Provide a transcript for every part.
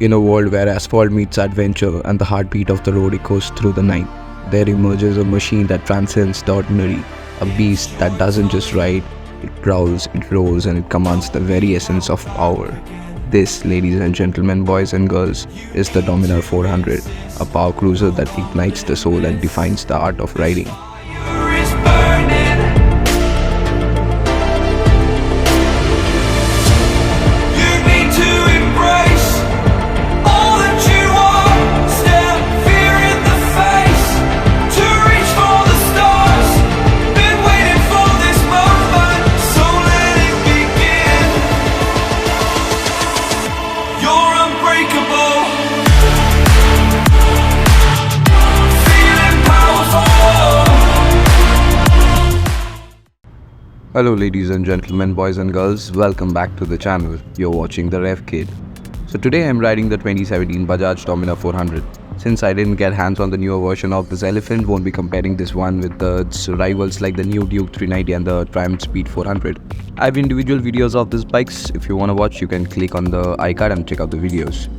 In a world where asphalt meets adventure and the heartbeat of the road echoes through the night, there emerges a machine that transcends the ordinary, a beast that doesn't just ride, it prowls, it roars, and it commands the very essence of power. This, ladies and gentlemen, boys and girls, is the Dominar 400, a power cruiser that ignites the soul and defines the art of riding. Hello ladies and gentlemen, boys and girls, welcome back to the channel. You're watching the Revkid. So today I'm riding the 2017 Bajaj Dominar 400. Since I didn't get hands on the newer version of this elephant, won't be comparing this one with its rivals like the new Duke 390 and the Triumph Speed 400. I have individual videos of these bikes. If you want to watch, you can click on the iCard and check out the videos.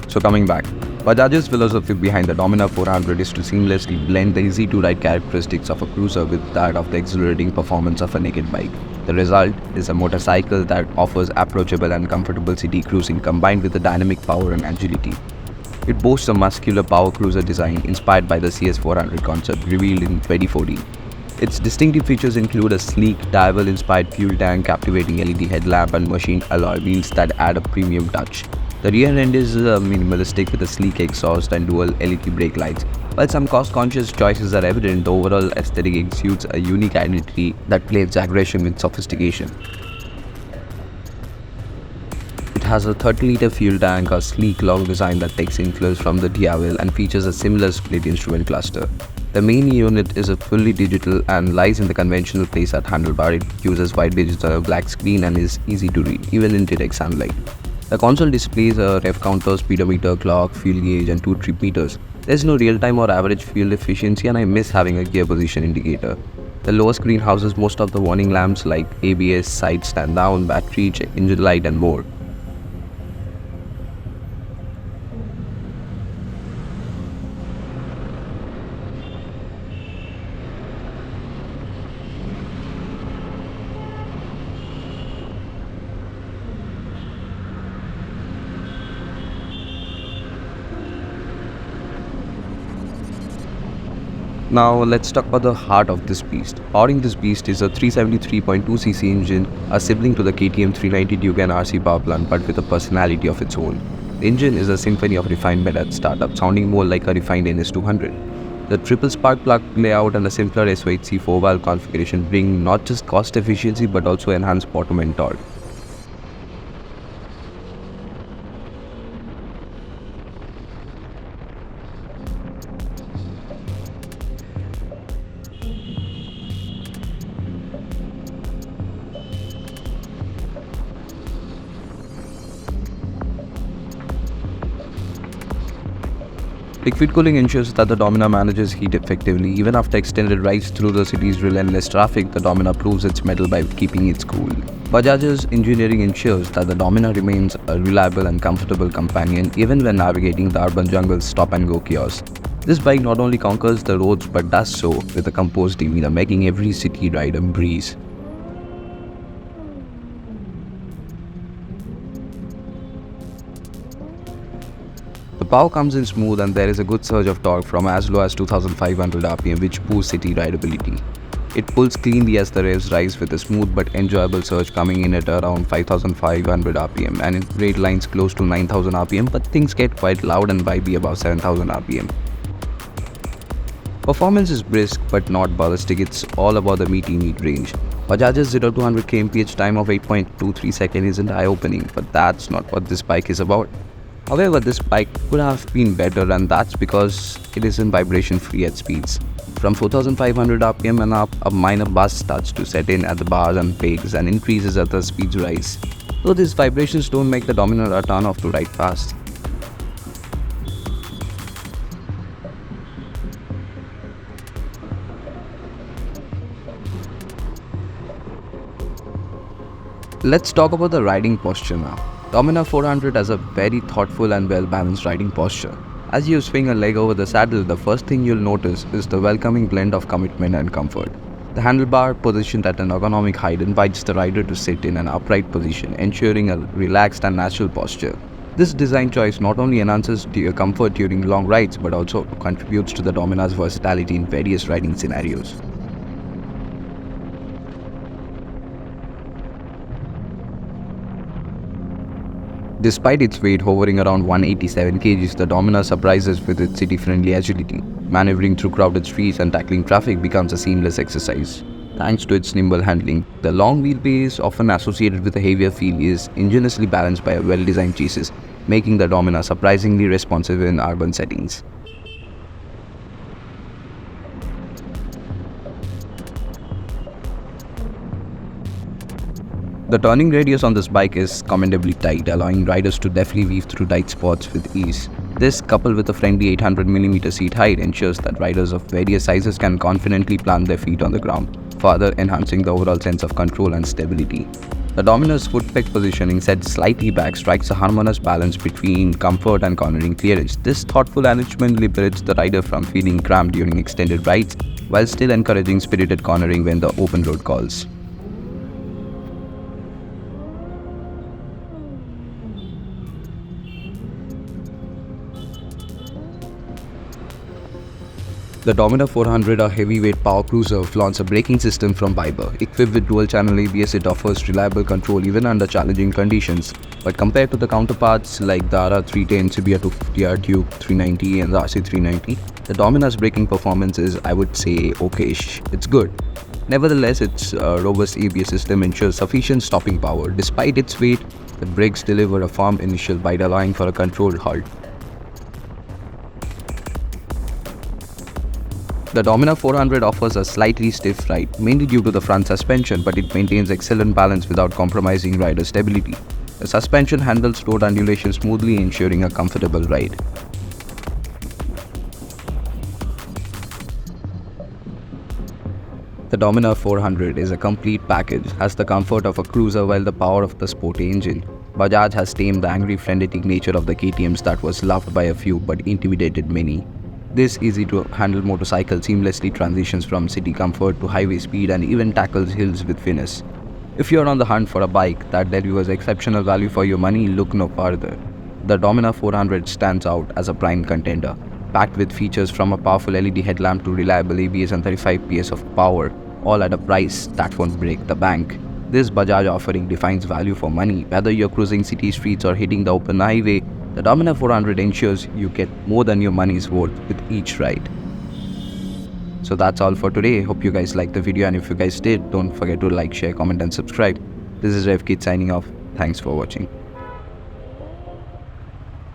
So coming back, Bajaj's philosophy behind the Dominar 400 is to seamlessly blend the easy-to-ride characteristics of a cruiser with that of the exhilarating performance of a naked bike. The result is a motorcycle that offers approachable and comfortable city cruising combined with the dynamic power and agility. It boasts a muscular power cruiser design inspired by the CS400 concept revealed in 2014. Its distinctive features include a sleek, Dival-inspired fuel tank, captivating LED headlamp, and machined alloy wheels that add a premium touch. The rear end is minimalistic with a sleek exhaust and dual LED brake lights. While some cost-conscious choices are evident, the overall aesthetic exudes a unique identity that blends aggression with sophistication. It has a 30-liter fuel tank, a sleek long design that takes influence from the Dival and features a similar split instrument cluster. The main unit is a fully digital and lies in the conventional place at handlebar. It uses white digital black screen and is easy to read, even in direct sunlight. The console displays a rev counter, speedometer, clock, fuel gauge, and 2 trip meters. There is no real-time or average fuel efficiency, and I miss having a gear position indicator. The lower screen houses most of the warning lamps like ABS, side stand down, battery, check engine light, and more. Now let's talk about the heart of this beast. Powering this beast is a 373.2cc engine, a sibling to the KTM 390 Duke and RC power plant, but with a personality of its own. The engine is a symphony of refinement at startup, sounding more like a refined NS200. The triple spark plug layout and the simpler SO8C 4-valve configuration bring not just cost efficiency but also enhanced bottom and torque. Liquid cooling ensures that the Dominar manages heat effectively. Even after extended rides through the city's relentless traffic, the Dominar proves its mettle by keeping it cool. Bajaj's engineering ensures that the Dominar remains a reliable and comfortable companion even when navigating the urban jungle's stop-and-go chaos. This bike not only conquers the roads but does so with a composed demeanor, making every city ride a breeze. The power comes in smooth and there is a good surge of torque from as low as 2500 rpm, which boosts city rideability. It pulls cleanly as the revs rise with a smooth but enjoyable surge coming in at around 5500 rpm and in rate lines close to 9000 rpm, but things get quite loud and vibey above 7000 rpm. Performance is brisk but not ballistic, it's all about the meaty mid-range. Bajaj's 0-100 kmph time of 8.23 seconds isn't eye-opening, but that's not what this bike is about. However, this bike could have been better, and that's because it isn't vibration free at speeds. From 4500 rpm and up, a minor buzz starts to set in at the bars and pegs and increases as the speeds rise. Though these vibrations don't make the Dominar a turn off to ride fast. Let's talk about the riding posture now. Dominar 400 has a very thoughtful and well-balanced riding posture. As you swing a leg over the saddle, the first thing you'll notice is the welcoming blend of commitment and comfort. The handlebar, positioned at an ergonomic height, invites the rider to sit in an upright position, ensuring a relaxed and natural posture. This design choice not only enhances your comfort during long rides but also contributes to the Dominar's versatility in various riding scenarios. Despite its weight hovering around 187 kg, the Dominar surprises with its city-friendly agility. Maneuvering through crowded streets and tackling traffic becomes a seamless exercise. Thanks to its nimble handling, the long wheelbase, often associated with a heavier feel, is ingeniously balanced by a well-designed chassis, making the Dominar surprisingly responsive in urban settings. The turning radius on this bike is commendably tight, allowing riders to deftly weave through tight spots with ease. This, coupled with a friendly 800mm seat height, ensures that riders of various sizes can confidently plant their feet on the ground, further enhancing the overall sense of control and stability. The Dominar's foot peg positioning, set slightly back, strikes a harmonious balance between comfort and cornering clearance. This thoughtful arrangement liberates the rider from feeling cramped during extended rides, while still encouraging spirited cornering when the open road calls. The Dominar 400, a heavyweight power cruiser, flaunts a braking system from ByBre. Equipped with dual-channel ABS, it offers reliable control even under challenging conditions. But compared to the counterparts like the RR310, Sibia 250R Duke 390 and the RC390, the Dominar's braking performance is, I would say, okayish. It's good. Nevertheless, its robust ABS system ensures sufficient stopping power. Despite its weight, the brakes deliver a firm initial bite, allowing for a controlled halt. The Dominar 400 offers a slightly stiff ride, mainly due to the front suspension, but it maintains excellent balance without compromising rider stability. The suspension handles road undulation smoothly, ensuring a comfortable ride. The Dominar 400 is a complete package, has the comfort of a cruiser while the power of the sporty engine. Bajaj has tamed the angry frenetic nature of the KTMs that was loved by a few but intimidated many. This easy-to-handle motorcycle seamlessly transitions from city comfort to highway speed and even tackles hills with finesse. If you're on the hunt for a bike that delivers exceptional value for your money, look no further. The Dominar 400 stands out as a prime contender, packed with features from a powerful LED headlamp to reliable ABS and 35 PS of power, all at a price that won't break the bank. This Bajaj offering defines value for money. Whether you're cruising city streets or hitting the open highway, the Dominar 400 ensures you get more than your money's worth with each ride. So that's all for today. Hope you guys liked the video, and if you guys did, don't forget to like, share, comment and subscribe. This is Revkid signing off. Thanks for watching.